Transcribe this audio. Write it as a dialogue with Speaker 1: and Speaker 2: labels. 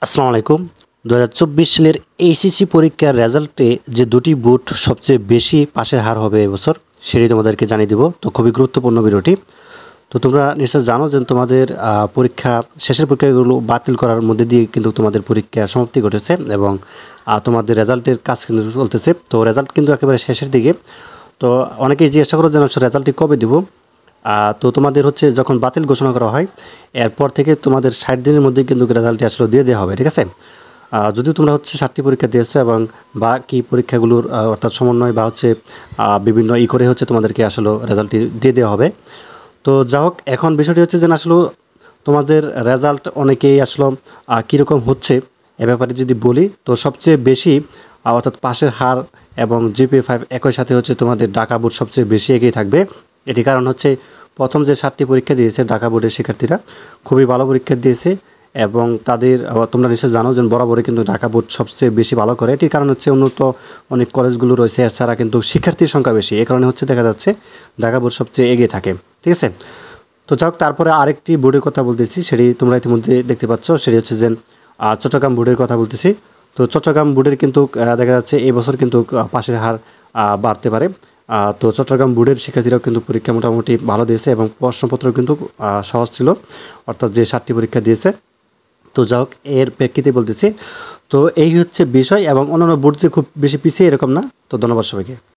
Speaker 1: আসসালামু আলাইকুম। ২০২৪ সালের এইচএসসি পরীক্ষার রেজাল্টে যে দুটি বোর্ড সবচেয়ে বেশি পাশের হার হবে এবছর, সেটি তোমাদেরকে জানিয়ে দেবো। তো খুবই গুরুত্বপূর্ণ ভিডিওটি। তো তোমরা নিশ্চয় জানো যে তোমাদের পরীক্ষা শেষের পরীক্ষাগুলো বাতিল করার মধ্যে দিয়ে কিন্তু তোমাদের পরীক্ষা সমাপ্তি ঘটেছে এবং তোমাদের রেজাল্টের কাজ কিন্তু চলতেছে। তো রেজাল্ট কিন্তু একেবারে শেষের দিকে। তো অনেকেই জিজ্ঞাসা করো যে রেজাল্টটি কবে দেব। তো তোমাদের হচ্ছে যখন বাতিল ঘোষণা করা হয় এরপর থেকে তোমাদের 60 দিনের মধ্যেই কিন্তু রেজাল্টটি আসলে দিয়ে দেওয়া হবে, ঠিক আছে। যদিও তোমরা হচ্ছে 7টি পরীক্ষা দিয়েছো এবং বাকি পরীক্ষাগুলোর অর্থাৎ সমন্বয় বা হচ্ছে বিভিন্ন করে হচ্ছে তোমাদেরকে আসলে রেজাল্টটি দিয়ে দেওয়া হবে। তো যা হোক, এখন বিষয়টি হচ্ছে যে আসলে তোমাদের রেজাল্ট অনেকেই আসলে কীরকম হচ্ছে এ ব্যাপারে যদি বলি, তো সবচেয়ে বেশি অর্থাৎ পাশের হার এবং GPA 5 একই সাথে হচ্ছে তোমাদের ঢাকা বোর্ড সবচেয়ে বেশি এগিয়ে থাকবে। এটি কারণ হচ্ছে প্রথম যে 7টি পরীক্ষা দিয়েছে ঢাকা বোর্ডের শিক্ষার্থীরা খুবই ভালো পরীক্ষা দিয়েছে এবং তাদের তোমরা নিশ্চয়ই জানো যে বরাবরই কিন্তু ঢাকা বোর্ড সবচেয়ে বেশি ভালো করে। এটির কারণ হচ্ছে উন্নত অনেক কলেজগুলো রয়েছে, এছাড়া কিন্তু শিক্ষার্থীর সংখ্যা বেশি। এই কারণে হচ্ছে দেখা যাচ্ছে ঢাকা বোর্ড সবচেয়ে এগিয়ে থাকে, ঠিক আছে। তো যাক, তারপরে আরেকটি বোর্ডের কথা বলতেছি, সেটি তোমরা ইতিমধ্যে দেখতে পাচ্ছ, সেটি হচ্ছে যে চট্টগ্রাম বোর্ডের কথা বলতেছি। তো চট্টগ্রাম বোর্ডের কিন্তু দেখা যাচ্ছে এই বছর কিন্তু পাশের হার বাড়তে পারে। তো চট্টগ্রাম বোর্ডের শিক্ষার্থীরাও কিন্তু পরীক্ষা মোটামুটি ভালো দিয়েছে এবং প্রশ্নপত্র কিন্তু সহজ ছিল, অর্থাৎ যে 7টি পরীক্ষা দিয়েছে। তো যাই হোক, এর প্রেক্ষিতে বলতেছি। তো এই হচ্ছে বিষয়, এবং অন্যান্য বোর্ড যে খুব বেশি পিছিয়ে এরকম না। তো ধন্যবাদ সবাইকে।